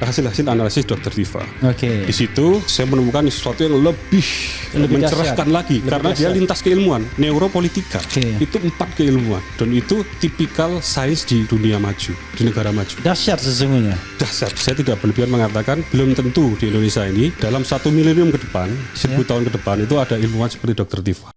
hasil-hasil analisis Dr. Tifa. Oke. Di situ saya menemukan sesuatu yang lebih mencerahkan lagi karena dia lintas keilmuan, neuropolitika. Itu 4 keilmuan dan itu tipikal sains di dunia maju, di negara maju. Dahsyat sesungguhnya. Dahsyat. Saya tidak berlebihan mengatakan belum tentu di Indonesia ini dalam 1 milenium ke depan, 1000 tahun ke depan itu ada ilmuwan seperti Dr. Tifa.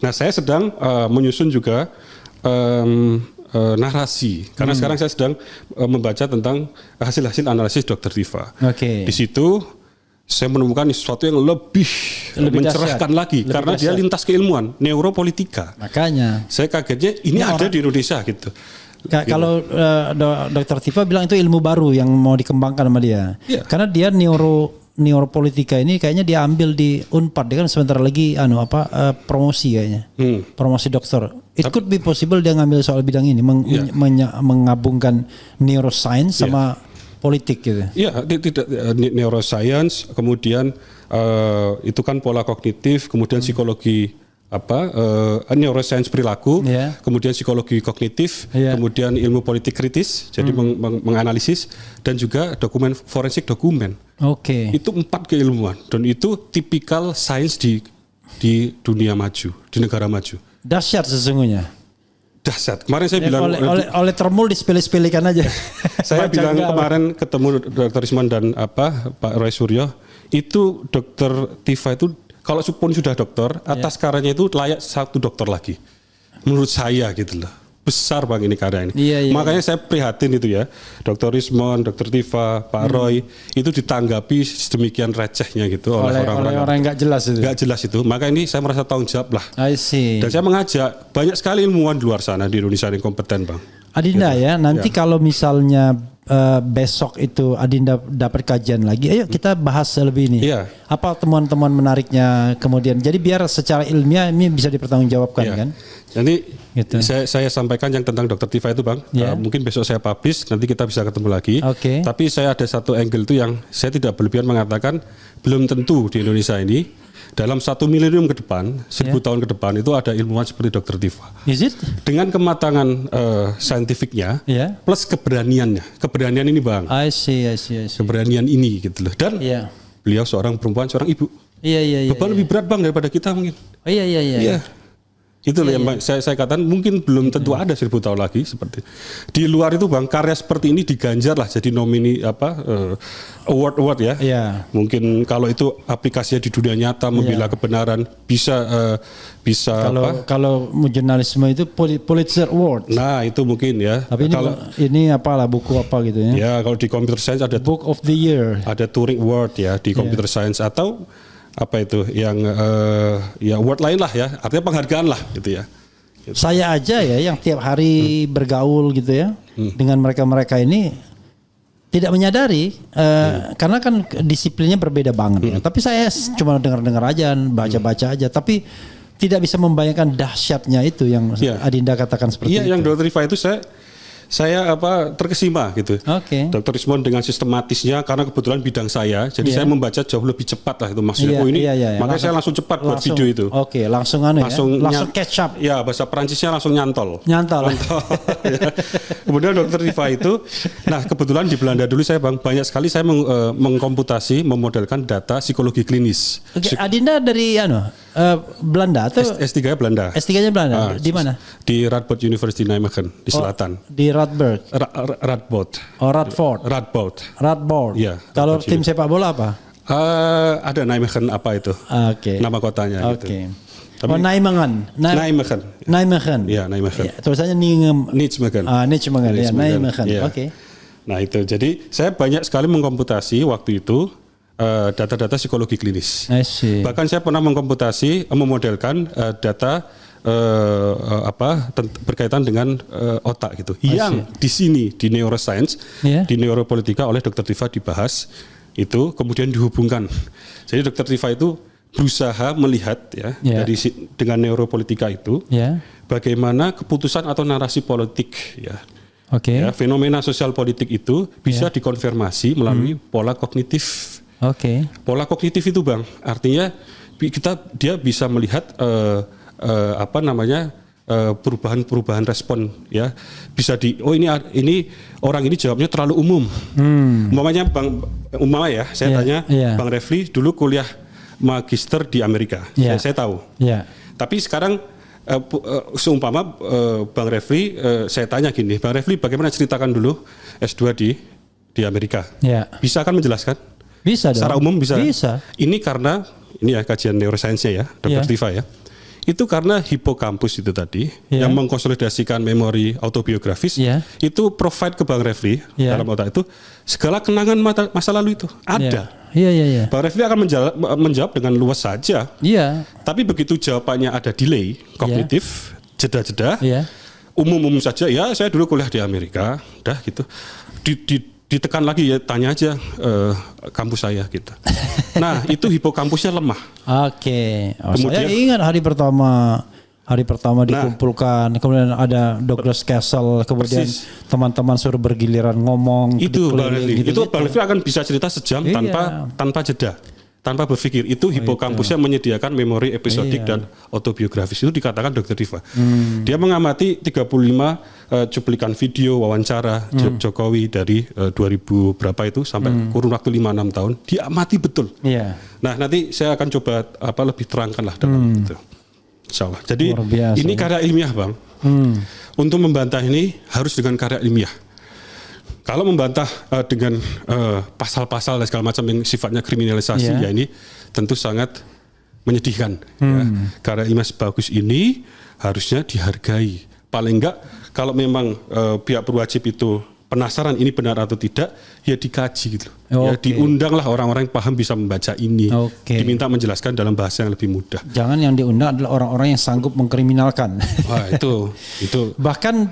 Nah, saya sedang menyusun juga narasi karena sekarang saya sedang membaca tentang hasil-hasil analisis Dr. Tifa. Di situ saya menemukan sesuatu yang lebih mencerahkan lagi karena dia lintas keilmuan, neuropolitika. Makanya saya kagetnya ini ada di Indonesia gitu. Kalau Dr. Tifa bilang itu ilmu baru yang mau dikembangkan sama dia. Karena dia neuropolitika ini kayaknya diambil di Unpad, dia kan sebentar lagi promosi kayaknya. Promosi dokter. It could be possible dia ngambil soal bidang ini menggabungkan neuroscience sama politik gitu. Iya, tidak neuroscience, kemudian itu kan pola kognitif, kemudian psikologi neuroscience perilaku, kemudian psikologi kognitif, kemudian ilmu politik kritis, jadi menganalisis dan juga dokumen forensik dokumen. Itu 4 keilmuan dan itu tipikal sains di dunia maju, di negara maju. Dahsyat sesungguhnya. Dahsyat. Kemarin saya bilang oleh Termul disepele-sepelekan aja. Saya bilang kemarin ketemu Dr. Isman dan Pak Roy Suryo, itu Dr. Tifa itu kalau pun sudah dokter, atas karyanya itu layak 1 dokter lagi. Menurut saya gitu loh. Besar Bang ini karya ini. Makanya saya prihatin itu ya. Dr. Isman, Dr. Tifa, Pak Roy itu ditanggapi sedemikian recehnya gitu oleh orang-orang yang nggak jelas itu. Nggak jelas itu. Maka ini saya merasa tanggung jawab lah. I see. Dan saya mengajak banyak sekali ilmuwan di luar sana di Indonesia yang kompeten Bang. Adinda gitu. Nanti kalau misalnya besok itu Adinda dapat kajian lagi, ayo kita bahas lebih ini. Apa temuan-temuan menariknya kemudian. Jadi biar secara ilmiah ini bisa dipertanggungjawabkan kan. Jadi gitu. saya sampaikan yang tentang Dr. Tifa itu Bang. Mungkin besok saya publish, nanti kita bisa ketemu lagi. Tapi saya ada satu angle itu yang saya tidak berlebihan mengatakan belum tentu di Indonesia ini dalam 1 milenium ke depan, 1000 tahun ke depan itu ada ilmuwan seperti Dr. Tifa. Dengan kematangan saintifiknya plus keberaniannya. Keberanian ini Bang. I see. Keberanian ini gitu loh. Dan beliau seorang perempuan, seorang ibu. Beban lebih berat Bang daripada kita mungkin. Iya. Itu loh yang saya katakan mungkin belum tentu ada 1000 tahun lagi seperti di luar itu Bang, karya seperti ini diganjar lah jadi nomini award ya. Mungkin kalau itu aplikasinya di dunia nyata membela kebenaran bisa kalau jurnalisme itu Pulitzer Award. Nah, itu mungkin ya. Tapi ini apalah buku apa gitu ya. Ya, kalau di computer science ada Book of the Year. Ada Turing Award ya di computer science atau apa itu yang award lain lah ya, artinya penghargaan lah gitu ya. Gitu. Saya aja ya yang tiap hari bergaul gitu ya dengan mereka ini tidak menyadari karena kan disiplinnya berbeda banget. Tapi saya cuma dengar aja, baca aja, tapi tidak bisa membayangkan dahsyatnya itu yang Adinda katakan seperti itu. Yang Dr. Tifa itu saya terkesima gitu. Dr. Ismon dengan sistematisnya karena kebetulan bidang saya, jadi saya membaca jauh lebih cepat lah itu maksudnya. Makanya saya langsung cepat buat video itu. Langsung catch up. Ya, bahasa Perancisnya langsung nyantol. Ya. Kemudian Dr. Tifa itu, nah kebetulan di Belanda dulu saya Bang banyak sekali saya mengkomputasi, memodelkan data psikologi klinis. Adinda dari Belanda atau S3-nya Belanda. S3-nya Belanda. Di mana? Di Radboud University Nijmegen di selatan. Di Radboud. Radboud. Ya. Kalau tim sepak bola apa? Ada Nijmegen apa itu? Nama kotanya gitu. Nijmegen. Nijmegen. Ya, Nijmegen. Tulisannya Nijmegen. Nijmegen. Ya, Nijmegen. Nah, itu. Jadi saya banyak sekali mengkomputasi waktu itu data-data psikologi klinis. Bahkan saya pernah memodelkan data berkaitan dengan otak gitu. Yang di sini di neuroscience, di neuropolitika oleh Dr. Tifa dibahas itu kemudian dihubungkan. Jadi Dr. Tifa itu berusaha melihat dari dengan neuropolitika itu bagaimana keputusan atau narasi politik fenomena sosial politik itu bisa dikonfirmasi melalui pola kognitif. Pola kognitif itu Bang, artinya dia bisa melihat perubahan respon ya, bisa ini orang ini jawabnya terlalu umum. Umpamanya saya tanya Bang Refli dulu kuliah magister di Amerika, saya tahu. Tapi sekarang seumpama Bang Refli, saya tanya gini, Bang Refli bagaimana ceritakan dulu S2 di Amerika? Bisa kan menjelaskan? Bisa dong. Secara umum bisa. Ini karena ini kajian neuroscience-nya ya, Dr. Tifa ya. Itu karena hipokampus itu tadi yang mengkonsolidasikan memori autobiografis itu provide ke Bang Refli dalam otak itu segala kenangan masa lalu itu ada. Bang Refli akan menjawab dengan luas saja. Tapi begitu jawabannya ada delay kognitif, jeda-jeda, umum-umum saja. Ya saya dulu kuliah di Amerika, dah gitu. Ditekan lagi ya, tanya aja kampus saya gitu. Nah itu hipokampusnya lemah. Kemudian saya ingat hari pertama dikumpulkan, kemudian ada Douglas Castle, kemudian teman-teman suruh bergiliran ngomong. Itu Bang Refli, itu Bang Refli akan bisa cerita sejam tanpa jeda. Tanpa berpikir, itu hipokampusnya menyediakan memori episodik dan autobiografis. Itu dikatakan Dr. Tifa. Dia mengamati 35 cuplikan video wawancara Jokowi dari 2000 berapa itu sampai kurun waktu 5-6 tahun. Dia amati betul. Nah nanti saya akan coba lebih terangkan lah dalam itu. Insya Allah. Jadi ini karya ilmiah Bang. Untuk membantah ini harus dengan karya ilmiah. Kalau membantah dengan pasal-pasal dan segala macam yang sifatnya kriminalisasi ya ini tentu sangat menyedihkan. Karena ilmiah sebagus ini harusnya dihargai. Paling enggak kalau memang pihak berwajib itu penasaran ini benar atau tidak, ya dikaji gitu. Ya diundanglah orang-orang yang paham bisa membaca ini. Diminta menjelaskan dalam bahasa yang lebih mudah. Jangan yang diundang adalah orang-orang yang sanggup mengkriminalkan. Wah, itu. Bahkan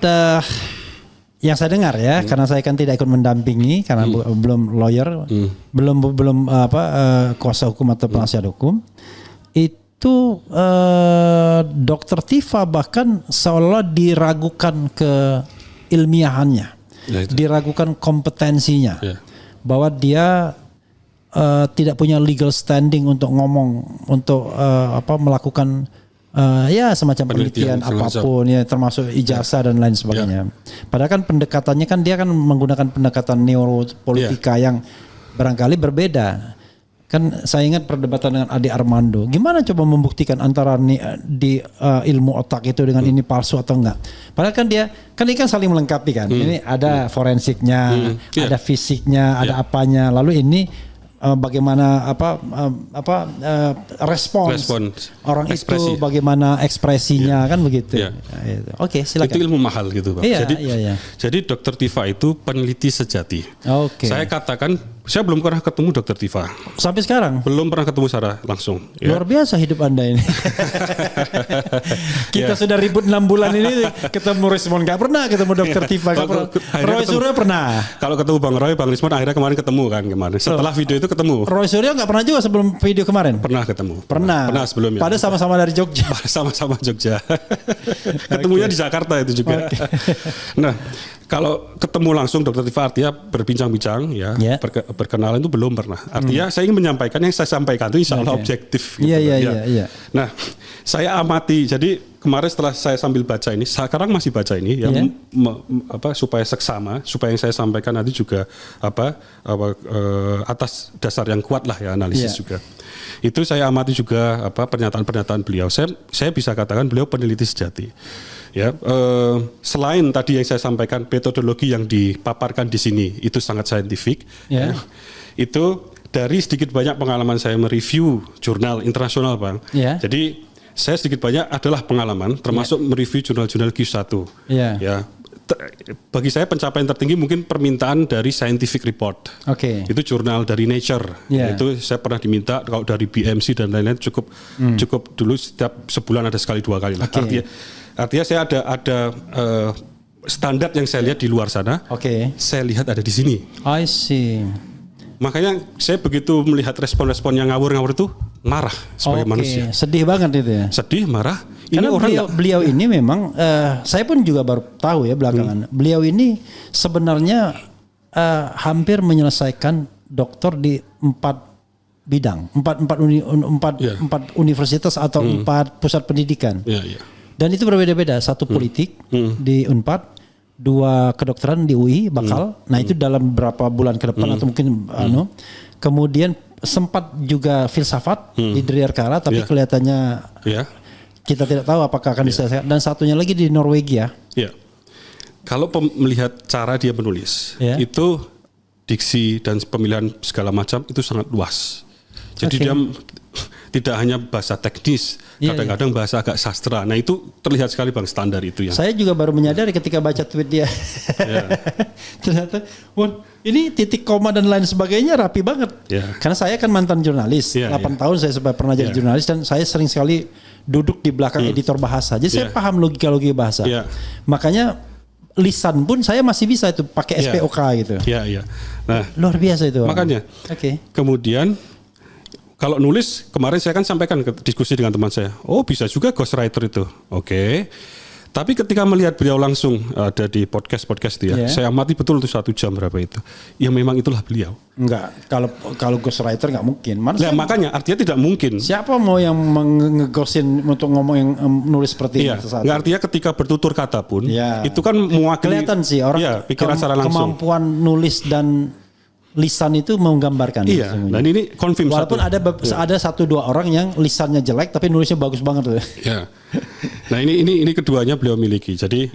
yang saya dengar ya, karena saya kan tidak ikut mendampingi karena belum lawyer, belum kuasa hukum atau penasihat hukum. Itu Dr. Tifa bahkan seolah diragukan keilmiahannya, diragukan kompetensinya, bahwa dia tidak punya legal standing untuk ngomong, untuk melakukan semacam penelitian apapun ya, termasuk ijazah dan lain sebagainya. Padahal kan pendekatannya kan dia kan menggunakan pendekatan neuropolitika yang barangkali berbeda. Kan saya ingat perdebatan dengan Ade Armando. Gimana coba membuktikan antara di ilmu otak itu dengan ini palsu atau enggak? Padahal kan ini kan saling melengkapi kan. Ini ada forensiknya, ada fisiknya, ada apanya. Lalu ini bagaimana respons orang ekspresi. Itu bagaimana ekspresinya kan begitu. Silakan. Itu ilmu mahal gitu Pak. Jadi Dr. Tifa itu peneliti sejati. Saya katakan saya belum pernah ketemu Dr. Tifa. Sampai sekarang? Belum pernah ketemu secara langsung. Luar biasa hidup Anda ini. Kita sudah ribut 6 bulan ini ketemu Rismon gak pernah ketemu Dr. Tifa. Roy Suryo pernah. Kalau ketemu Bang Roy, Bang Rismon akhirnya kemarin ketemu kan kemarin. Setelah video itu ketemu. Roy Suryo gak pernah juga sebelum video kemarin? Pernah ketemu. Pernah sebelumnya. Padahal sama-sama dari Jogja. Sama-sama Jogja. Ketemunya di Jakarta itu juga. Nah, kalau ketemu langsung Dr. Tifa artinya berbincang-bincang ya, berkenalan itu belum pernah. Artinya saya ingin menyampaikan yang saya sampaikan itu insya Allah objektif. Iya. Nah, saya amati. Jadi kemarin setelah saya sambil baca ini, sekarang masih baca ini, supaya seksama, supaya yang saya sampaikan nanti juga atas dasar yang kuat lah ya analisis juga. Itu saya amati juga pernyataan-pernyataan beliau. Saya bisa katakan beliau peneliti sejati. Ya, selain tadi yang saya sampaikan metodologi yang dipaparkan di sini itu sangat saintifik. Itu dari sedikit banyak pengalaman saya mereview jurnal internasional, Bang. Jadi saya sedikit banyak adalah pengalaman, termasuk mereview jurnal-jurnal Q1. Ya, bagi saya pencapaian tertinggi mungkin permintaan dari scientific report. Itu jurnal dari Nature. Itu saya pernah diminta kalau dari BMC dan lain-lain cukup dulu setiap sebulan ada sekali 2 kali lah. Artinya saya ada standar yang saya lihat di luar sana. Saya lihat ada di sini. I see. Makanya saya begitu melihat respon-respon yang ngawur-ngawur itu marah sebagai manusia. Sedih banget itu ya. Sedih, marah. Karena beliau ini memang saya pun juga baru tahu ya belakangan. Beliau ini sebenarnya hampir menyelesaikan doktor di 4 bidang, 4 universitas atau 4 pusat pendidikan. Dan itu berbeda-beda. 1 politik di Unpad, 2 kedokteran di UI bakal. Nah itu dalam berapa bulan ke depan atau mungkin kemudian sempat juga filsafat di Dryarkara, tapi kelihatannya kita tidak tahu apakah akan diselesaikan. Dan satunya lagi di Norwegia. Kalau melihat cara dia menulis, itu diksi dan pemilihan segala macam itu sangat luas. Jadi dia tidak hanya bahasa teknis, kadang-kadang bahasa agak sastra. Nah itu terlihat sekali Bang standar itu ya. Saya juga baru menyadari ketika baca tweet dia. Ternyata, ini titik koma dan lain sebagainya rapi banget. Karena saya kan mantan jurnalis, 8 tahun saya pernah jadi jurnalis dan saya sering sekali duduk di belakang editor bahasa. Jadi saya paham logika-logika bahasa. Makanya lisan pun saya masih bisa itu pakai SPOK gitu. Nah, luar biasa itu. Makanya. Kemudian kalau nulis, kemarin saya kan sampaikan ke diskusi dengan teman saya, bisa juga ghostwriter itu. Tapi ketika melihat beliau langsung ada di podcast itu ya, saya amati betul itu 1 jam berapa itu. Ya memang itulah beliau. Enggak, kalau ghostwriter nggak mungkin. Makanya artinya tidak mungkin. Siapa mau yang ngegosin untuk ngomong yang nulis seperti itu? Nggak, artinya ketika bertutur kata pun, itu kan mewakili. Kelihatan sih orang pikiran secara langsung. Kemampuan nulis dan lisan itu menggambarkan. Dan ini confirm. Walaupun ada 1-2 orang yang lisannya jelek tapi nulisnya bagus banget. Nah ini keduanya beliau miliki. Jadi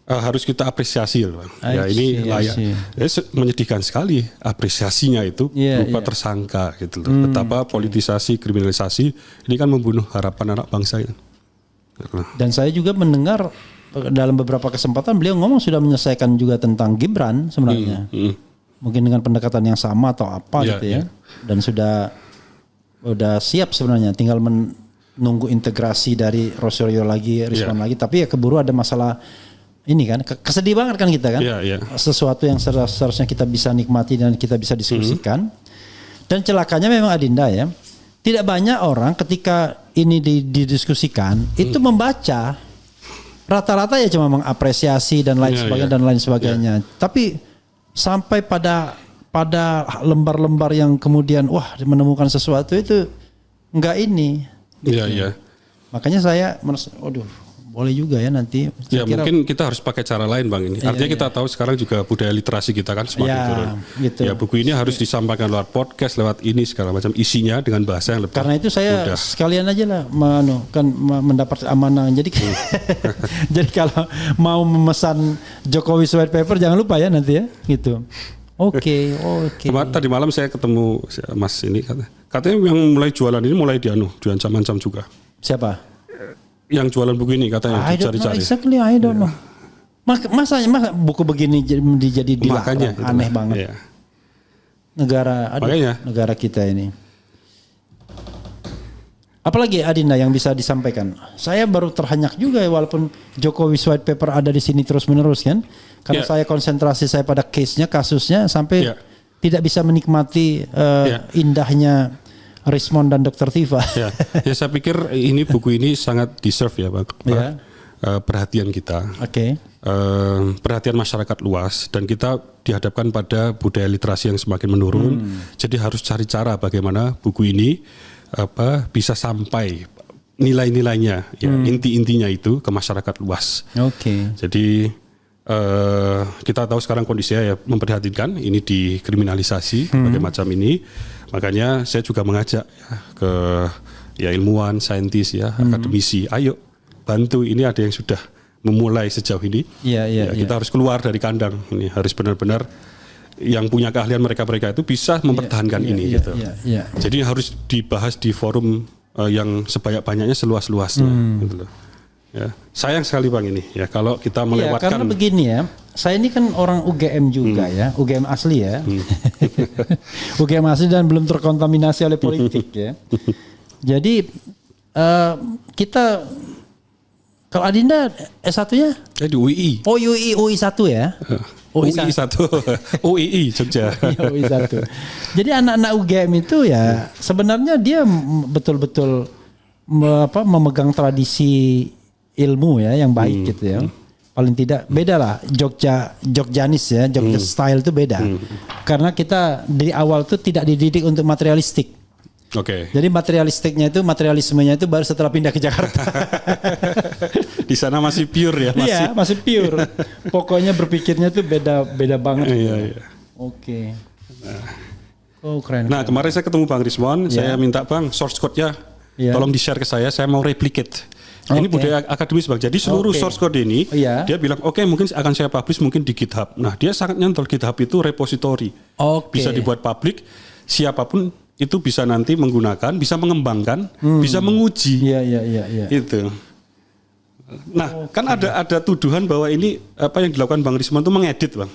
harus kita apresiasi loh. Ini layak. Menyedihkan sekali apresiasinya itu berupa tersangka gitu loh. Betapa politisasi, kriminalisasi ini kan membunuh harapan anak bangsa ya. Dan saya juga mendengar dalam beberapa kesempatan beliau ngomong sudah menyelesaikan juga tentang Gibran sebenarnya. Mungkin dengan pendekatan yang sama atau apa gitu ya. Dan sudah siap sebenarnya, tinggal menunggu integrasi dari Rosario lagi, Rizwan lagi. Tapi ya keburu ada masalah ini kan, kesedih banget kan kita kan. Sesuatu yang seharusnya kita bisa nikmati dan kita bisa diskusikan. Dan celakanya memang Adinda ya, tidak banyak orang ketika ini didiskusikan itu membaca. Rata-rata ya cuma mengapresiasi dan lain sebagainya. Tapi sampai pada lembar-lembar yang kemudian menemukan sesuatu itu enggak ini. Makanya saya boleh juga ya nanti. Mungkin kita harus pakai cara lain Bang ini. Artinya kita tahu sekarang juga budaya literasi kita kan semakin turun. Gitu. Ya buku ini harus disampaikan lewat podcast, lewat ini segala macam isinya dengan bahasa yang lebih. Karena itu saya sekalian aja lah mendapat amanah. Jadi jadi kalau mau memesan Jokowi's White Paper jangan lupa ya nanti ya gitu. Oke. Tadi malam saya ketemu Mas ini katanya yang mulai jualan ini mulai diancam-ancam juga. Siapa? Yang jualan buku ini katanya dicari-cari. Exactly, I don't know. Masa buku begini jadi dilarang, aneh banget. Negara kita ini. Apalagi Adinda yang bisa disampaikan? Saya baru terhanyak juga walaupun Jokowi's White Paper ada di sini terus-menerus kan. Karena saya konsentrasi saya pada kasusnya sampai tidak bisa menikmati indahnya Rismond dan Dr. Tiva. Saya pikir ini buku ini sangat deserve ya Bang. Perhatian kita. Perhatian masyarakat luas dan kita dihadapkan pada budaya literasi yang semakin menurun. Jadi harus cari cara bagaimana buku ini bisa sampai nilai-nilainya inti-intinya itu ke masyarakat luas. Jadi kita tahu sekarang kondisinya ya memprihatinkan, ini dikriminalisasi berbagai macam ini. Makanya saya juga mengajak ke ilmuwan, saintis akademisi, ayo bantu, ini ada yang sudah memulai sejauh ini. Kita harus keluar dari kandang, ini harus benar-benar yang punya keahlian mereka itu bisa mempertahankan ini gitu. Jadi harus dibahas di forum yang sebanyak-banyaknya, seluas-luasnya gitu loh. Ya, sayang sekali Bang ini ya kalau kita melewatkan. Karena begini ya, saya ini kan orang UGM juga ya, UGM asli ya, UGM asli dan belum terkontaminasi oleh politik ya. Jadi kita, kalau Adinda S1-nya? Di UI. Oh UI 1 ya? UI 1, UII Jogja. UI 1. Jadi anak-anak UGM itu ya sebenarnya dia betul-betul memegang tradisi ilmu ya yang baik gitu ya. Paling tidak beda lah Jogjanis ya, Jogja style itu beda. Karena kita dari awal tuh tidak dididik untuk materialistik. Oke. Jadi materialismenya itu baru setelah pindah ke Jakarta. Di sana masih pure ya, Iya, masih pure. Pokoknya berpikirnya tuh beda banget. Iya. Oke. Oh, keren. Nah, kemarin saya ketemu Bang Rismon, saya minta Bang source code-nya tolong di-share ke saya mau replicate. Ini budaya akademis Bang. Jadi seluruh source code ini dia bilang mungkin akan saya publish mungkin di GitHub. Nah, dia sangat nyantol GitHub itu repository. Bisa dibuat publik, siapapun itu bisa nanti menggunakan, bisa mengembangkan, bisa menguji. Iya. Itu. Nah, kan ada tuduhan bahwa ini apa yang dilakukan Bang Rismon itu mengedit, Bang.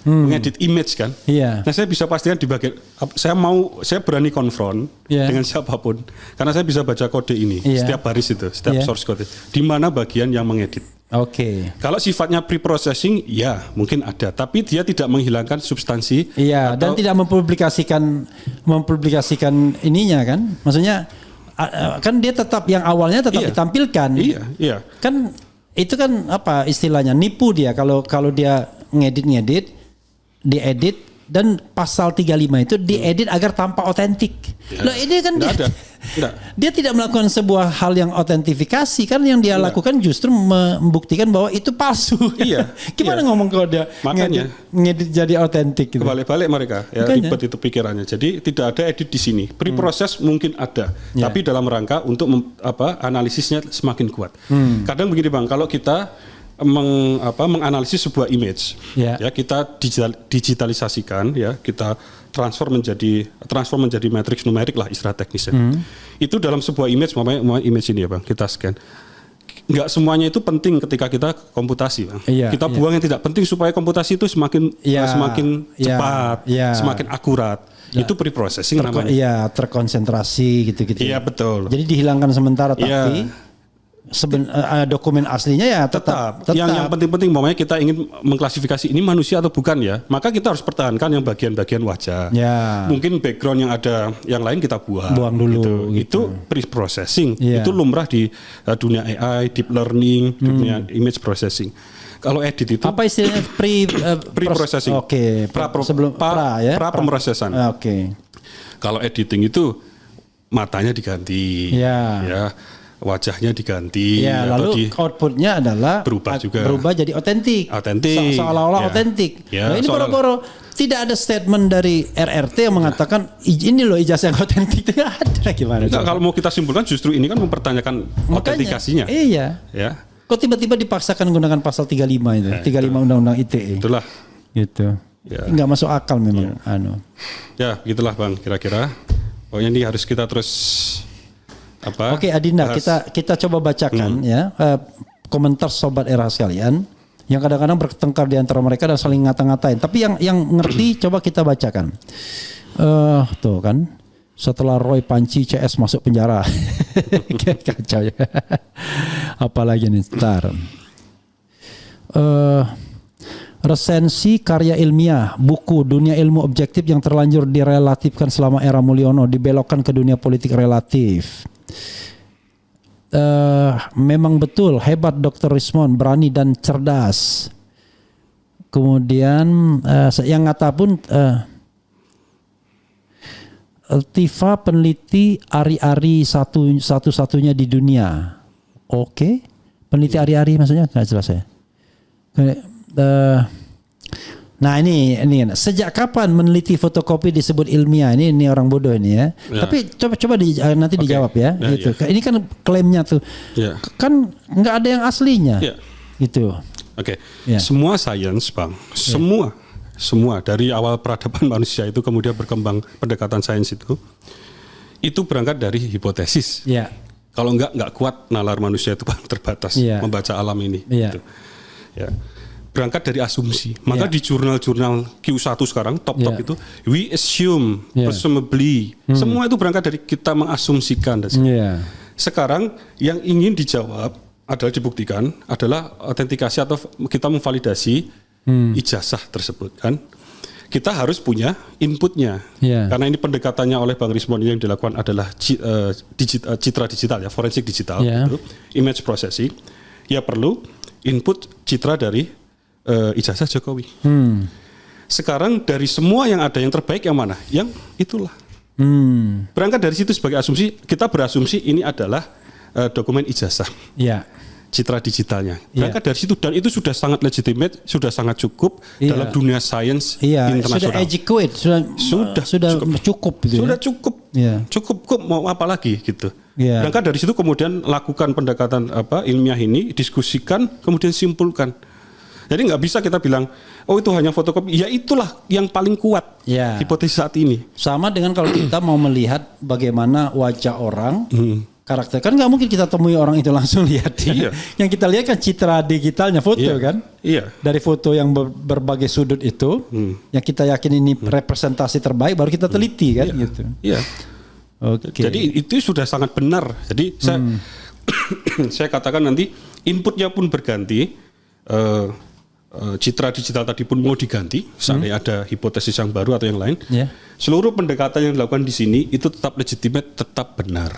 Mengedit image kan. Iya. Nah, saya bisa pastikan di bagian saya berani konfront dengan siapapun karena saya bisa baca kode ini setiap baris itu, setiap source code. Di mana bagian yang mengedit. Oke. Kalau sifatnya pre-processing ya mungkin ada, tapi dia tidak menghilangkan substansi. Iya, dan tidak mempublikasikan ininya kan. Maksudnya kan dia tetap yang awalnya tetap ditampilkan. Iya. Kan itu kan apa istilahnya nipu dia kalau dia ngedit diedit dan pasal 35 itu diedit agar tampak otentik. Loh ini kan dia tidak melakukan sebuah hal yang otentifikasi kan, yang dia lakukan justru membuktikan bahwa itu palsu. Iya. Gimana ngomong kalau dia ngedit jadi otentik gitu. Kebalik-balik mereka ya, ribet itu pikirannya. Jadi tidak ada edit di sini. Pre-proses mungkin ada, tapi dalam rangka untuk analisisnya semakin kuat. Kadang begini Bang, kalau kita menganalisis sebuah image, ya kita digitalisasikan, ya kita transform menjadi matriks numerik lah istilah teknisnya. Itu dalam sebuah image, mau image ini ya Bang, kita scan. Nggak semuanya itu penting ketika kita komputasi Bang. Kita buang yang tidak penting supaya komputasi itu semakin cepat, semakin akurat. Itu pre-processing namanya. Iya, terkonsentrasi gitu-gitu. Iya betul. Jadi dihilangkan sementara tapi dokumen aslinya ya tetap. Yang penting-penting umpamanya kita ingin mengklasifikasi ini manusia atau bukan ya, maka kita harus pertahankan yang bagian-bagian wajah. Mungkin background yang ada yang lain kita buang dulu. Gitu. Itu pre-processing. Itu lumrah di dunia AI, deep learning, dunia image processing. Kalau edit itu apa istilahnya pre-processing? Oke. Pra pemrosesan. Oke. Kalau editing itu matanya diganti. Ya. Wajahnya diganti, lalu outputnya adalah berubah jadi otentik, seolah-olah otentik. Nah, ini boro-boro tidak ada statement dari RRT yang mengatakan ini loh ijazah yang otentik. Itu ada gimana? Kalau mau kita simpulkan justru ini kan mempertanyakan otentikasinya. Iya. Ya. Kok tiba-tiba dipaksakan menggunakan pasal 35 itu, 35 Undang-Undang ITE. Itulah. Gitu. Ya. Nggak masuk akal memang. Ya, gitulah Bang kira-kira. Pokoknya ini harus kita terus Oke Adinda, kita coba bacakan ya komentar sobat era sekalian yang kadang-kadang bertengkar di antara mereka dan saling ngata-ngatain. Tapi yang ngerti coba kita bacakan. Tuh kan, setelah Roy Panci CS masuk penjara, kacau ya. Apalagi nih, ntar. Resensi karya ilmiah, buku Dunia Ilmu Objektif yang terlanjur direlatifkan selama era Mulyono dibelokkan ke dunia politik relatif. Memang betul hebat Dr. Rismon, berani dan cerdas. Kemudian yang ngata pun Tifa peneliti ari-ari satu-satunya di dunia. Oke. Peneliti ari-ari maksudnya nggak jelas ya. Nah ini sejak kapan meneliti fotokopi disebut ilmiah? Ini orang bodoh ini ya. Tapi coba nanti dijawab ya. Gitu. Ini kan klaimnya tuh. Kan nggak ada yang aslinya. Gitu. Oke. Semua sains Bang. Semua dari awal peradaban manusia itu kemudian berkembang pendekatan sains itu berangkat dari hipotesis. Kalau nggak kuat, nalar manusia itu terbatas membaca alam ini. Gitu. Ya. Berangkat dari asumsi. Maka di jurnal-jurnal Q1 sekarang top itu, we assume, presumably, semua itu berangkat dari kita mengasumsikan. Sekarang yang ingin dijawab adalah dibuktikan adalah autentikasi atau kita memvalidasi ijazah tersebut kan. Kita harus punya inputnya, karena ini pendekatannya oleh Bang Rismond yang dilakukan adalah citra digital ya, forensik digital, gitu, image processing. Ya perlu input citra dari ijazah Jokowi. Sekarang dari semua yang ada yang terbaik yang mana? Yang itulah. Berangkat dari situ sebagai asumsi, kita berasumsi ini adalah dokumen ijazah. Citra digitalnya. Berangkat dari situ dan itu sudah sangat legitimate, sudah sangat cukup dalam dunia sains internasional. Sudah adequate, sudah cukup gitu. Sudah cukup. Cukup mau apa lagi gitu. Berangkat dari situ kemudian lakukan pendekatan ilmiah ini, diskusikan, kemudian simpulkan. Jadi nggak bisa kita bilang, oh itu hanya fotokopi. Ya itulah yang paling kuat hipotesis saat ini. Sama dengan kalau kita mau melihat bagaimana wajah orang, karakter, kan nggak mungkin kita temui orang itu langsung lihat. Yang kita lihat kan citra digitalnya, foto kan. Dari foto yang berbagai sudut itu, yang kita yakin ini representasi terbaik, baru kita teliti kan gitu. Jadi itu sudah sangat benar. Jadi saya katakan nanti inputnya pun berganti. Citra digital tadi pun mau diganti, seandainya ada hipotesis yang baru atau yang lain. Seluruh pendekatan yang dilakukan di sini itu tetap legitimate, tetap benar.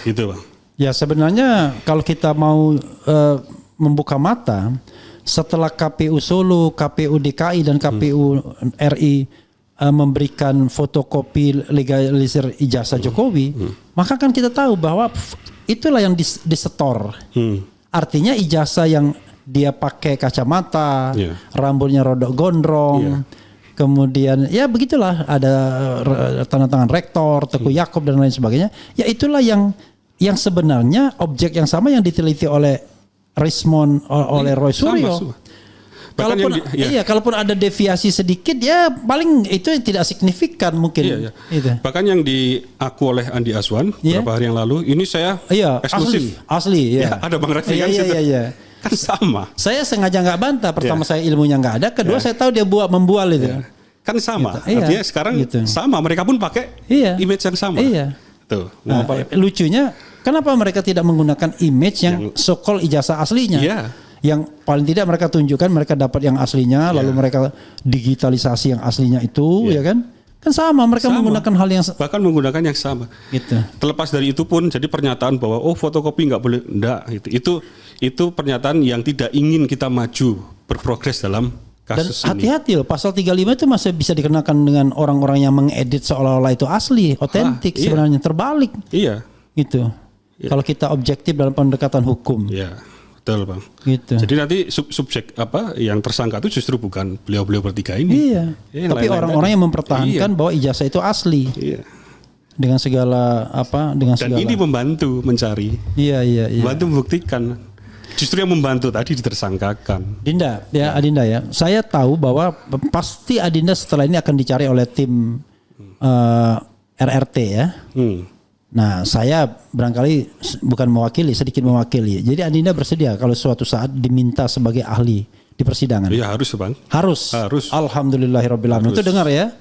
Gitu Bang. Ya sebenarnya kalau kita mau membuka mata, setelah KPU Solo, KPU DKI dan KPU RI memberikan fotokopi legalisir ijazah Jokowi, maka kan kita tahu bahwa itulah yang disetor. Artinya ijazah yang dia pakai kacamata, rambutnya rodok gondrong, kemudian ya begitulah ada tanda tangan rektor, Teguh Yaakob dan lain sebagainya. Ya itulah yang sebenarnya objek yang sama yang diteliti oleh Rismond, oleh Roy Suryo. Kalaupun ada deviasi sedikit ya paling itu tidak signifikan mungkin. Bahkan yang diaku oleh Andi Azwan beberapa hari yang lalu, ini saya eksklusif. Asli. Ada Bang Refli kan situ. Kan sama. Saya sengaja nggak bantah. Pertama saya ilmunya nggak ada. Kedua saya tahu dia membual itu. Kan sama. Artinya sekarang sama. Mereka pun pakai image yang sama. Tuh. Nah, lucunya kenapa mereka tidak menggunakan image yang so-called ijazah aslinya? Yang paling tidak mereka tunjukkan mereka dapat yang aslinya, lalu mereka digitalisasi yang aslinya itu, ya kan? Kan sama, mereka menggunakan hal yang bahkan menggunakan yang sama. Gitu. Terlepas dari itu pun jadi pernyataan bahwa fotokopi nggak boleh, enggak gitu. Itu pernyataan yang tidak ingin kita maju berprogres dalam kasus ini. Dan hati-hati loh, pasal 35 itu masih bisa dikenakan dengan orang-orang yang mengedit seolah-olah itu asli, otentik, sebenarnya terbalik. Gitu. Kalau kita objektif dalam pendekatan hukum. Betul Bang. Gitu. Jadi nanti subjek yang tersangka itu justru bukan beliau-beliau bertiga ini. Tapi orang-orang yang mempertahankan bahwa ijazah itu asli. Dengan segala dan ini membantu mencari. Membantu membuktikan. Justru yang membantu tadi ditersangkakan. Adinda ya. Saya tahu bahwa pasti Adinda setelah ini akan dicari oleh tim RRT ya. Nah, saya barangkali bukan mewakili, sedikit mewakili. Jadi Adinda bersedia kalau suatu saat diminta sebagai ahli di persidangan. Iya harus Bang. Harus. Alhamdulillahirrabbilalamin. Itu dengar ya.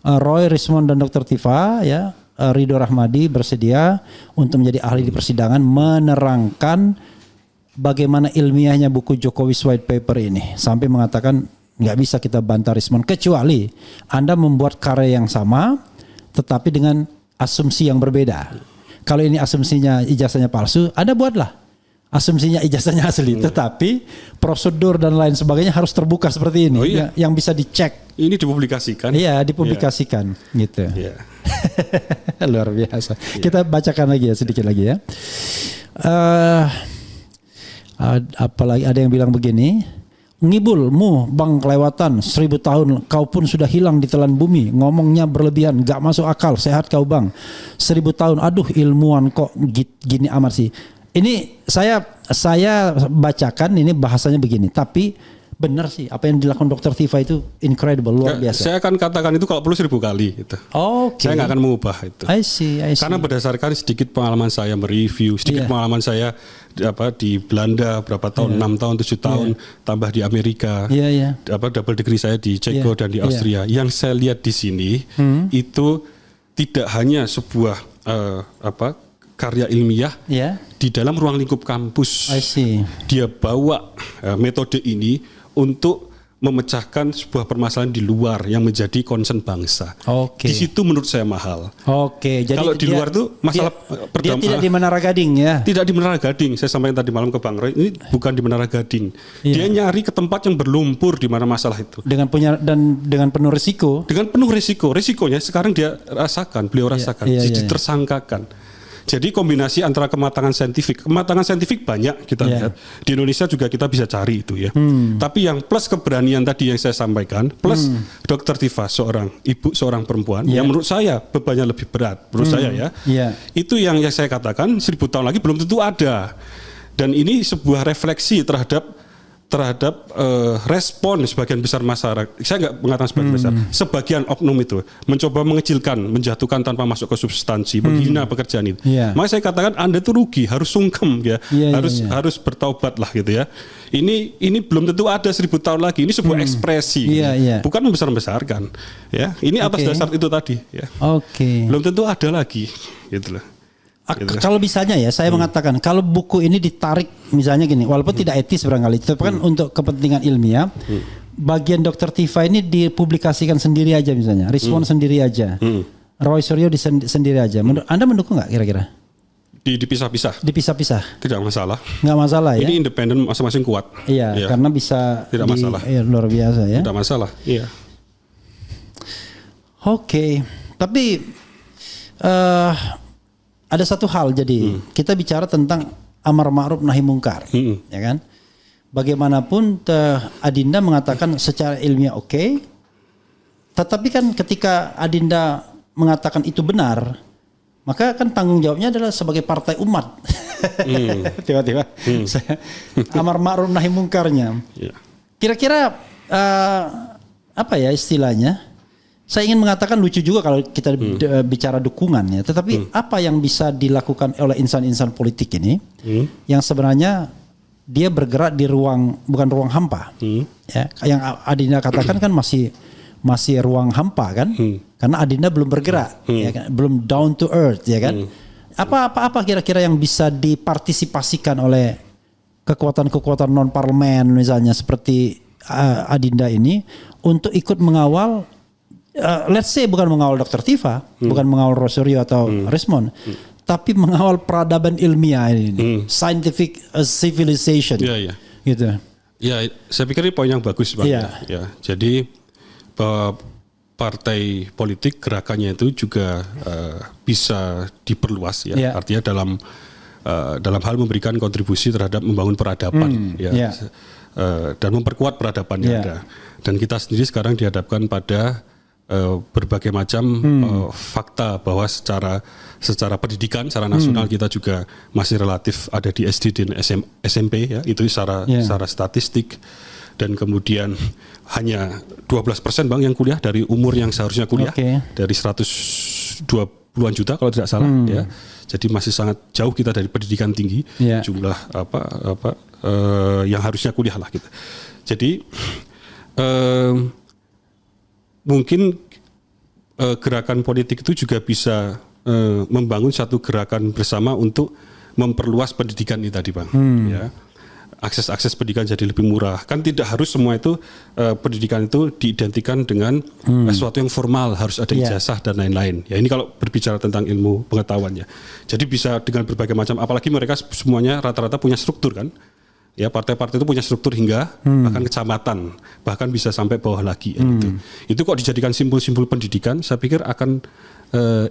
Roy, Rismond dan Dr. Tifa ya, Ridho Rahmadi bersedia untuk menjadi ahli di persidangan menerangkan bagaimana ilmiahnya buku Jokowi's White Paper ini. Sampai mengatakan nggak bisa kita bantah Rismond kecuali Anda membuat karya yang sama tetapi dengan asumsi yang berbeda. Kalau ini asumsinya ijazahnya palsu, Anda buatlah asumsinya ijazahnya asli. Tetapi prosedur dan lain sebagainya harus terbuka seperti ini, yang bisa dicek. Ini dipublikasikan. Iya, dipublikasikan, gitu. Luar biasa. Kita bacakan lagi ya, sedikit lagi ya. Apalagi ada yang bilang begini. Ngibulmu bang kelewatan 1000 tahun kau pun sudah hilang di telan bumi, ngomongnya berlebihan gak masuk akal, sehat kau bang 1000 tahun, aduh ilmuwan kok gini amat sih. Ini saya bacakan ini bahasanya begini, tapi benar sih apa yang dilakukan Dr. Tiva itu incredible, luar biasa. Saya akan katakan itu kalau perlu 1000 kali gitu. Saya nggak akan mengubah itu. I see. Karena berdasarkan sedikit pengalaman saya mereview, sedikit pengalaman saya di Belanda berapa tahun, 6 tahun, 7 tahun, tambah di Amerika. Double degree saya di Ceko dan di Austria. Yang saya lihat di sini itu tidak hanya sebuah karya ilmiah di dalam ruang lingkup kampus. Dia bawa metode ini untuk memecahkan sebuah permasalahan di luar yang menjadi concern bangsa. Di situ menurut saya mahal. Jadi kalau di luar tuh masalah dia tidak di Menara Gading ya. Tidak di Menara Gading. Saya sampaikan tadi malam ke Bang Roy, ini bukan di Menara Gading. Dia nyari ke tempat yang berlumpur di mana masalah itu. Dengan penuh risiko. Dengan penuh risiko. Risikonya sekarang beliau rasakan. Jadi tersangkakan. Jadi kombinasi antara kematangan saintifik banyak kita lihat. Di Indonesia juga kita bisa cari itu ya. Tapi yang plus keberanian tadi yang saya sampaikan, plus Dr. Tiva seorang perempuan yang menurut saya bebannya lebih berat, menurut saya ya. Itu yang saya katakan 1000 tahun lagi belum tentu ada. Dan ini sebuah refleksi terhadap respon sebagian besar masyarakat. Saya nggak mengatakan sebagian besar, sebagian oknum itu mencoba mengecilkan, menjatuhkan tanpa masuk ke substansi, menghina pekerjaan itu. Maka saya katakan Anda itu rugi, harus sungkem ya, harus bertaubat lah gitu ya. Ini belum tentu ada 1000 tahun lagi. Ini sebuah ekspresi, bukan membesar-besarkan. Ya, ini atas dasar itu tadi. Ya. Belum tentu ada lagi, gitu loh. Kalau misalnya ya saya mengatakan kalau buku ini ditarik misalnya gini, walaupun tidak etis barangkali, tapi kan untuk kepentingan ilmiah, bagian Dr. Tiva ini dipublikasikan sendiri aja misalnya, Rizwan sendiri aja, Roy Suryo sendiri aja. Anda mendukung nggak kira-kira? Dipisah-pisah. Tidak masalah. Nggak masalah ya. Ini independen masing-masing kuat. Iya, karena bisa. Tidak masalah. Luar biasa ya. Tidak masalah. Iya. Tapi ada satu hal, jadi kita bicara tentang amar ma'ruf nahi mungkar, ya kan? Bagaimanapun Adinda mengatakan secara ilmiah tetapi kan ketika Adinda mengatakan itu benar, maka kan tanggung jawabnya adalah sebagai partai umat. Tiba-tiba amar ma'ruf nahi mungkarnya. Kira-kira apa ya istilahnya? Saya ingin mengatakan lucu juga kalau kita bicara dukungan ya, tetapi apa yang bisa dilakukan oleh insan-insan politik ini yang sebenarnya dia bergerak di bukan ruang hampa, ya, yang Adinda katakan kan masih ruang hampa kan, karena Adinda belum bergerak, ya kan? Belum down to earth ya kan. Apa kira-kira yang bisa dipartisipasikan oleh kekuatan-kekuatan non parlemen misalnya seperti Adinda ini untuk ikut mengawal? Let's say bukan mengawal Dr. Tiva, bukan mengawal Rosario atau Resmond, tapi mengawal peradaban ilmiah ini, scientific civilization, gitu. Ya, saya pikir ini poin yang bagus Bang. Ya, jadi partai politik gerakannya itu juga bisa diperluas ya. Artinya dalam hal memberikan kontribusi terhadap membangun peradaban, dan memperkuat peradaban yang ada. Dan kita sendiri sekarang dihadapkan pada berbagai macam fakta bahwa secara pendidikan secara nasional kita juga masih relatif ada di SD dan SMP ya, itu secara statistik, dan kemudian hanya 12% Bang yang kuliah dari umur yang seharusnya kuliah, dari 120-an juta kalau tidak salah ya. Jadi masih sangat jauh kita dari pendidikan tinggi, jumlah yang harusnya kuliah lah gitu. Jadi mungkin gerakan politik itu juga bisa membangun satu gerakan bersama untuk memperluas pendidikan ini tadi Bang. Ya. Akses pendidikan jadi lebih murah. Kan tidak harus semua itu pendidikan itu diidentikan dengan sesuatu yang formal, harus ada ijazah dan lain-lain. Ya, ini kalau berbicara tentang ilmu pengetahuan ya. Jadi bisa dengan berbagai macam, apalagi mereka semuanya rata-rata punya struktur kan. Ya, partai-partai itu punya struktur hingga bahkan kecamatan, bahkan bisa sampai bawah lagi ya, gitu. Itu kok dijadikan simbol-simbol pendidikan, saya pikir akan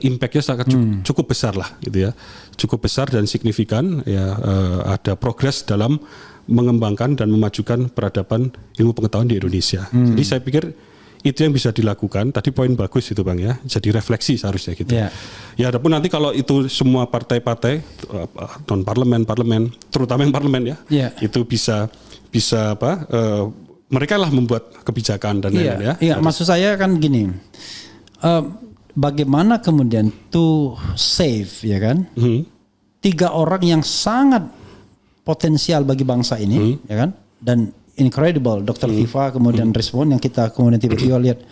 impact-nya sangat cukup besar lah gitu ya. Cukup besar dan signifikan ya, ada progres dalam mengembangkan dan memajukan peradaban ilmu pengetahuan di Indonesia. Jadi saya pikir itu yang bisa dilakukan. Tadi poin bagus itu Bang ya, jadi refleksi seharusnya gitu. Ya adapun nanti kalau itu semua partai-partai non parlemen, terutama yang parlemen ya, itu bisa mereka lah membuat kebijakan dan lain-lain ya. Iya, maksud saya kan gini, bagaimana kemudian to save ya kan, 3 orang yang sangat potensial bagi bangsa ini, ya kan, dan incredible, Dr. Tifa kemudian respon yang kita kemudian tiba-tiba lihat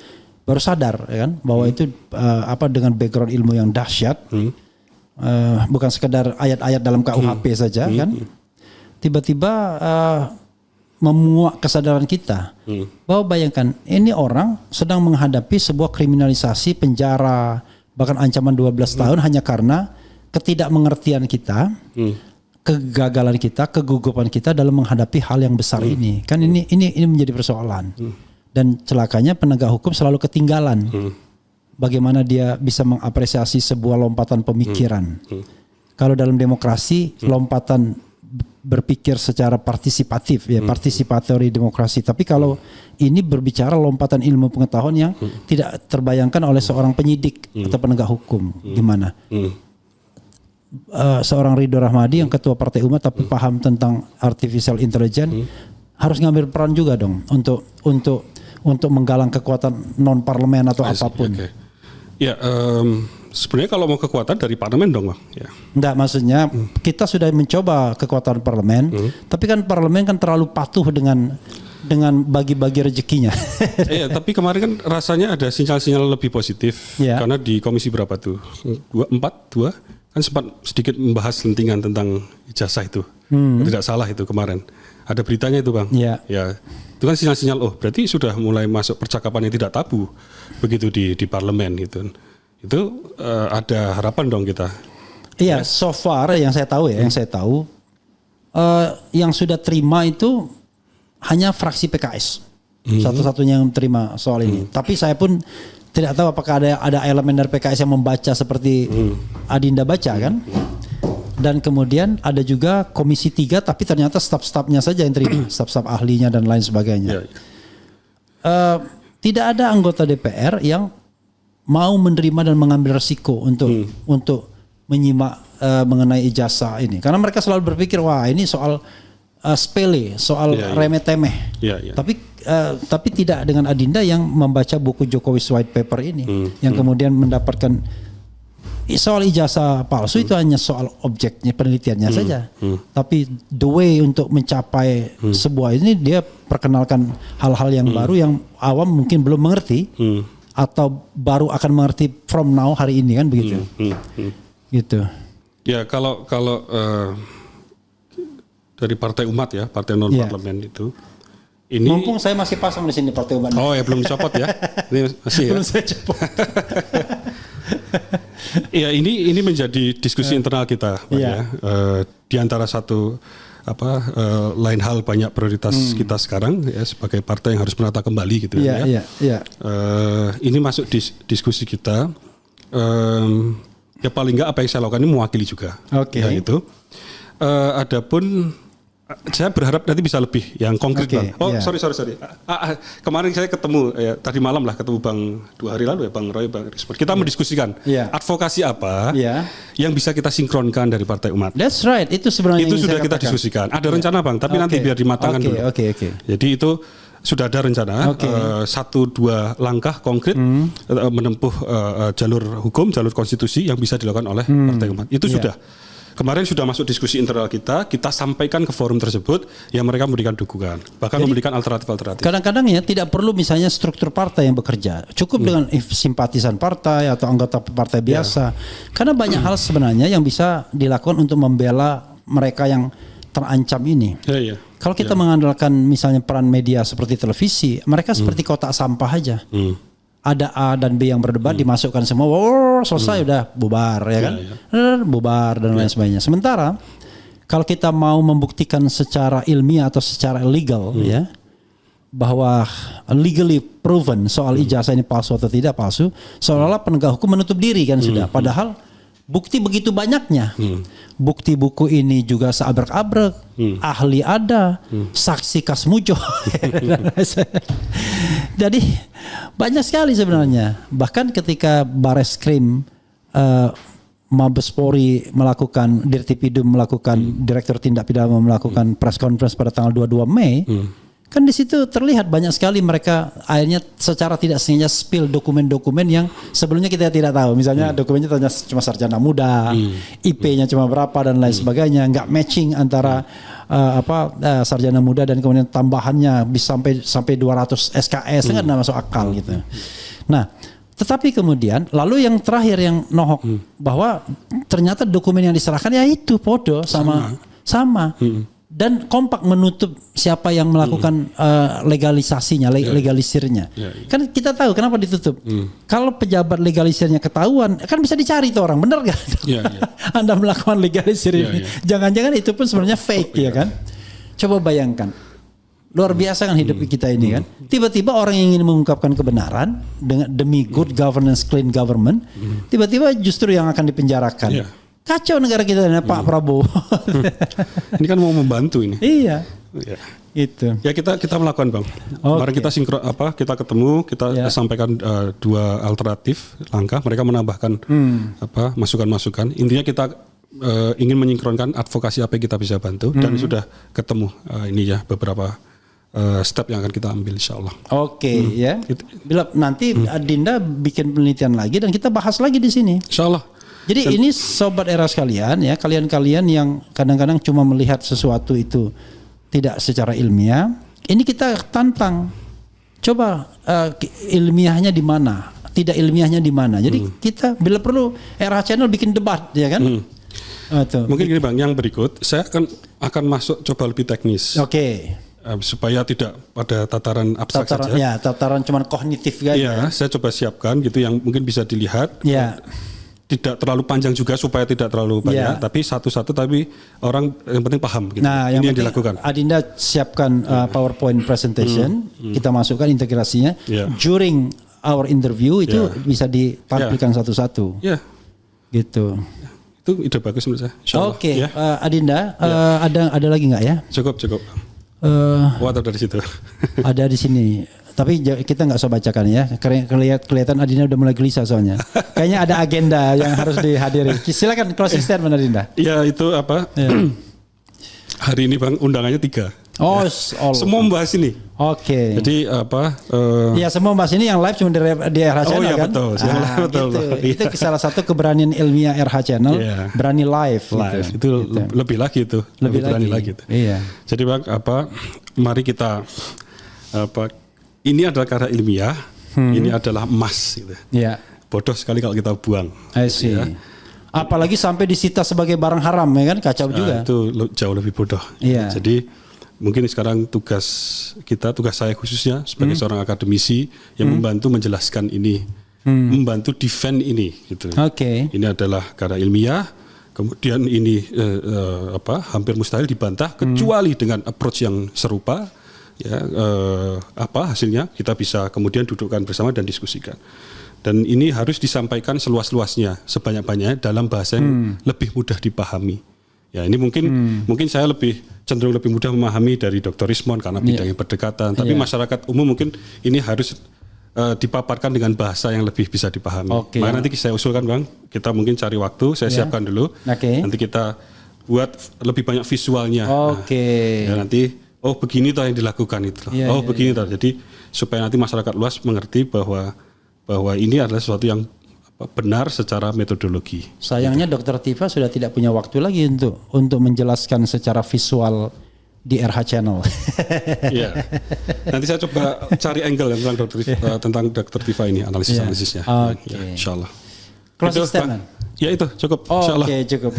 baru sadar ya kan bahwa itu dengan background ilmu yang dahsyat, bukan sekedar ayat-ayat dalam KUHP saja kan, tiba-tiba memuak kesadaran kita bahwa bayangkan ini orang sedang menghadapi sebuah kriminalisasi, penjara, bahkan ancaman 12 tahun hanya karena ketidakmengertian kita, kegagalan kita, kegugupan kita dalam menghadapi hal yang besar ini. Kan ini menjadi persoalan. Dan celakanya penegak hukum selalu ketinggalan. Bagaimana dia bisa mengapresiasi sebuah lompatan pemikiran. Kalau dalam demokrasi lompatan berpikir secara partisipatif ya, participatory demokrasi. Tapi kalau ini berbicara lompatan ilmu pengetahuan yang tidak terbayangkan oleh seorang penyidik atau penegak hukum, gimana? Seorang Ridho Rahmadi yang ketua Partai Umat tapi paham tentang artificial intelligence harus ngambil peran juga dong untuk menggalang kekuatan non parlemen atau apapun. Okay. Ya, sebenarnya kalau mau kekuatan dari parlemen dong, Bang. Ya. Enggak, maksudnya kita sudah mencoba kekuatan parlemen, tapi kan parlemen kan terlalu patuh dengan bagi-bagi rezekinya. Iya, tapi kemarin kan rasanya ada sinyal-sinyal lebih positif karena di komisi berapa tuh? 2 kan sempat sedikit membahas lentingan tentang ijazah itu. Tidak salah itu kemarin. Ada beritanya itu, Bang. Ya. Itu kan sinyal-sinyal berarti sudah mulai masuk percakapan yang tidak tabu begitu di parlemen gitu. Itu ada harapan dong kita. Iya, so far yang saya tahu yang sudah terima itu hanya fraksi PKS. Satu-satunya yang terima soal ini. Tapi saya pun tidak tahu apakah ada elemen dari PKS yang membaca seperti Adinda baca kan. Dan kemudian ada juga komisi 3 tapi ternyata staf-stafnya saja yang terima, staf-staf ahlinya dan lain sebagainya. Tidak ada anggota DPR yang mau menerima dan mengambil resiko untuk menyimak mengenai ijazah ini. Karena mereka selalu berpikir wah ini soal sepele, soal remeh-temeh. Tapi tidak dengan Adinda yang membaca buku Jokowi's White Paper ini, yang kemudian mendapatkan soal ijazah palsu itu hanya soal objeknya, penelitiannya saja. Tapi the way untuk mencapai sebuah ini dia perkenalkan hal-hal yang baru yang awam mungkin belum mengerti atau baru akan mengerti from now hari ini kan begitu. Gitu. Ya kalau dari Partai Umat ya, partai non parlemen itu. Ini mumpung saya masih pasang di sini Partai Umat. Oh ya belum dicopot ya. Ini masih ya. Belum saya copot. Ya ini menjadi diskusi internal kita, ya. Di antara satu lain hal banyak prioritas kita sekarang ya sebagai partai yang harus menata kembali gitu ya. Ini masuk diskusi kita. Ya paling nggak apa yang saya lakukan ini mewakili juga. Ya itu. Adapun saya berharap nanti bisa lebih yang konkret, Bang. Sorry. Kemarin saya ketemu tadi malam lah ketemu Bang 2 hari lalu ya Bang Roy, Bang Rismon. Kita mendiskusikan advokasi apa yang bisa kita sinkronkan dari Partai Umat. That's right. Itu sebenarnya itu sudah kita diskusikan. Ada rencana, Bang, tapi nanti biar dimatangkan dulu. Jadi itu sudah ada rencana 1-2 langkah konkret menempuh jalur hukum, jalur konstitusi yang bisa dilakukan oleh Partai Umat. Itu sudah. Kemarin sudah masuk diskusi internal kita sampaikan ke forum tersebut yang mereka memberikan dukungan, bahkan memberikan alternatif-alternatif. Kadang-kadang ya tidak perlu misalnya struktur partai yang bekerja, cukup dengan simpatisan partai atau anggota partai biasa. Karena banyak hal sebenarnya yang bisa dilakukan untuk membela mereka yang terancam ini. Kalau kita mengandalkan misalnya peran media seperti televisi, mereka seperti kotak sampah aja. Ada A dan B yang berdebat dimasukkan semua, selesai udah bubar ya kan, bubar dan lain sebagainya. Sementara kalau kita mau membuktikan secara ilmiah atau secara legal ya bahwa legally proven soal ijazah ini palsu atau tidak palsu, seolah-olah penegak hukum menutup diri kan sudah. Padahal bukti begitu banyaknya. Bukti buku ini juga seabrek-abrek, ahli ada, saksi kasmujo. Jadi banyak sekali sebenarnya. Bahkan ketika Bareskrim, Mabes Polri melakukan, Dirtipidum melakukan, Direktur Tindak Pidana melakukan press conference pada tanggal 22 Mei, Kan di situ terlihat banyak sekali mereka akhirnya secara tidak sengaja spill dokumen-dokumen yang sebelumnya kita tidak tahu. Misalnya dokumennya ternyata cuma sarjana muda, IP-nya cuma berapa dan lain sebagainya, nggak matching antara sarjana muda dan kemudian tambahannya bisa sampai 200 SKS kan nggak masuk akal gitu. Nah, tetapi kemudian lalu yang terakhir yang nohok bahwa ternyata dokumen yang diserahkan ya itu podo sama. Dan kompak menutup siapa yang melakukan legalisasinya, legalisirnya. Kan kita tahu kenapa ditutup. Kalau pejabat legalisirnya ketahuan, kan bisa dicari tuh orang, benar gak? Anda melakukan legalisir ini. Jangan-jangan itu pun sebenarnya fake ya kan? Coba bayangkan. Luar biasa kan hidup kita ini kan. Tiba-tiba orang yang ingin mengungkapkan kebenaran demi good governance, clean government, tiba-tiba justru yang akan dipenjarakan. Kacau negara kita Pak Prabowo. Ini kan mau membantu ini. Iya. Itu. Ya kita melakukan Bang. Kemarin kita kita ketemu, kita sampaikan 2 alternatif langkah. Mereka menambahkan masukan-masukan. Intinya kita ingin menyinkronkan advokasi apa yang kita bisa bantu dan sudah ketemu ini ya beberapa step yang akan kita ambil insyaallah. Ya. Bila nanti Adinda bikin penelitian lagi dan kita bahas lagi di sini. Insyaallah. Jadi ini sobat era sekalian ya, kalian-kalian yang kadang-kadang cuma melihat sesuatu itu tidak secara ilmiah, ini kita tantang. Coba ilmiahnya di mana, tidak ilmiahnya di mana. Jadi kita bila perlu era channel bikin debat ya kan. Mungkin gini Bang, yang berikut saya akan masuk coba lebih teknis. Supaya tidak pada tataran abstrak saja. Ya, tataran cuman kognitif kan. Iya, saya coba siapkan gitu yang mungkin bisa dilihat. Ya. Tidak terlalu panjang juga supaya tidak terlalu banyak, tapi satu-satu tapi orang yang penting paham gitu. Nah, ini yang dilakukan. Adinda siapkan PowerPoint presentation, kita masukkan integrasinya. During our interview itu bisa ditampilkan satu-satu. Gitu. Itu ide bagus menurut saya. Adinda, ada lagi nggak ya? Cukup. Atau dari situ? Ada di sini. Tapi kita nggak usah bacakan ya. Kelihatan Adinda udah mulai gelisah soalnya. Kayaknya ada agenda yang harus dihadiri. Silakan closing statement Adinda. Ya itu hari ini Bang undangannya 3. Semua membahas ini. Jadi ya semua membahas ini yang live cuma di RH Channel kan. Betul. Itu salah satu keberanian ilmiah RH Channel, berani live. Itu lebih lagi itu. Lebih berani lagi itu. Iya. Jadi Bang mari kita ini adalah karya ilmiah, ini adalah emas gitu. Bodoh sekali kalau kita buang. Apalagi sampai disita sebagai barang haram ya kan, kacau juga. Itu jauh lebih bodoh. Jadi mungkin sekarang tugas saya khususnya sebagai seorang akademisi yang membantu menjelaskan ini, membantu defend ini gitu. Ini adalah karya ilmiah, kemudian ini hampir mustahil dibantah kecuali dengan approach yang serupa. Hasilnya kita bisa kemudian dudukkan bersama dan diskusikan. Dan ini harus disampaikan seluas-luasnya, sebanyak-banyaknya dalam bahasa yang lebih mudah dipahami. Ya ini mungkin saya cenderung lebih mudah memahami dari Dr. Rismond karena bidangnya berdekatan. Tapi masyarakat umum mungkin ini harus dipaparkan dengan bahasa yang lebih bisa dipahami. Maka nanti saya usulkan Bang, kita mungkin cari waktu, saya siapkan dulu. Nanti kita buat lebih banyak visualnya. Nanti begini toh yang dilakukan itu. Begini toh. Jadi supaya nanti masyarakat luas mengerti bahwa ini adalah sesuatu yang benar secara metodologi. Sayangnya Dr. Tifa sudah tidak punya waktu lagi untuk menjelaskan secara visual di RH Channel. Nanti saya coba cari angle tentang Dr. Tifa ini analisisnya. Insyaallah. Closing statement. Ya itu cukup. Cukup.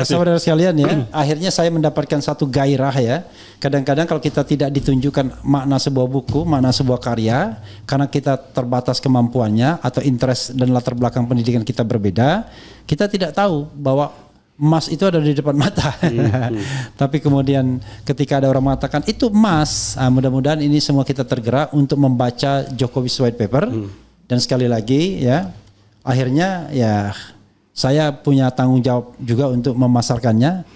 Saudara sekalian ya, akhirnya saya mendapatkan satu gairah ya. Kadang-kadang kalau kita tidak ditunjukkan makna sebuah buku, makna sebuah karya, karena kita terbatas kemampuannya atau interest dan latar belakang pendidikan kita berbeda, kita tidak tahu bahwa emas itu ada di depan mata. Tapi kemudian ketika ada orang mengatakan itu emas, mudah-mudahan ini semua kita tergerak untuk membaca Jokowi's White Paper. Dan sekali lagi ya, akhirnya ya saya punya tanggung jawab juga untuk memasarkannya.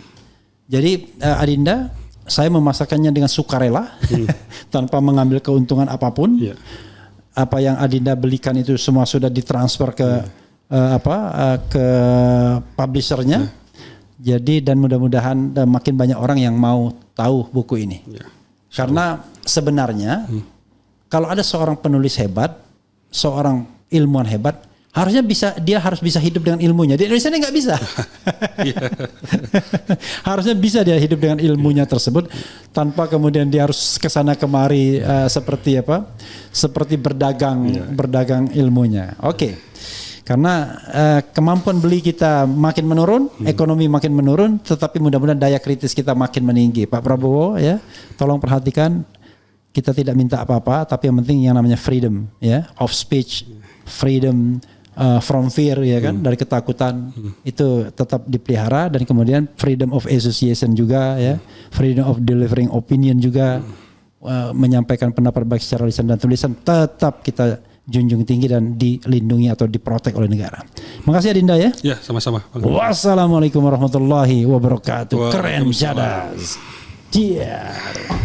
Jadi Adinda, saya memasarkannya dengan sukarela tanpa mengambil keuntungan apapun. Apa yang Adinda belikan itu semua sudah ditransfer ke ke publishernya. Jadi dan mudah-mudahan makin banyak orang yang mau tahu buku ini. Karena sebenarnya kalau ada seorang penulis hebat, seorang ilmuwan hebat, dia harus bisa hidup dengan ilmunya. Di Indonesia ini nggak bisa. Harusnya bisa dia hidup dengan ilmunya tersebut tanpa kemudian dia harus kesana kemari seperti berdagang ilmunya. Oke. Karena kemampuan beli kita makin menurun, ekonomi makin menurun, tetapi mudah-mudahan daya kritis kita makin meninggi. Pak Prabowo, ya, tolong perhatikan, kita tidak minta apa-apa, tapi yang penting yang namanya freedom, ya, of speech, freedom from fear, ya kan, dari ketakutan, itu tetap dipelihara, dan kemudian freedom of association juga, ya, freedom of delivering opinion juga, menyampaikan pendapat baik secara lisan dan tulisan tetap kita junjung tinggi dan dilindungi atau diprotek oleh negara. Makasih Adinda ya. Ya, sama-sama. Wassalamualaikum warahmatullahi wabarakatuh. Keren, jadas. Ciao.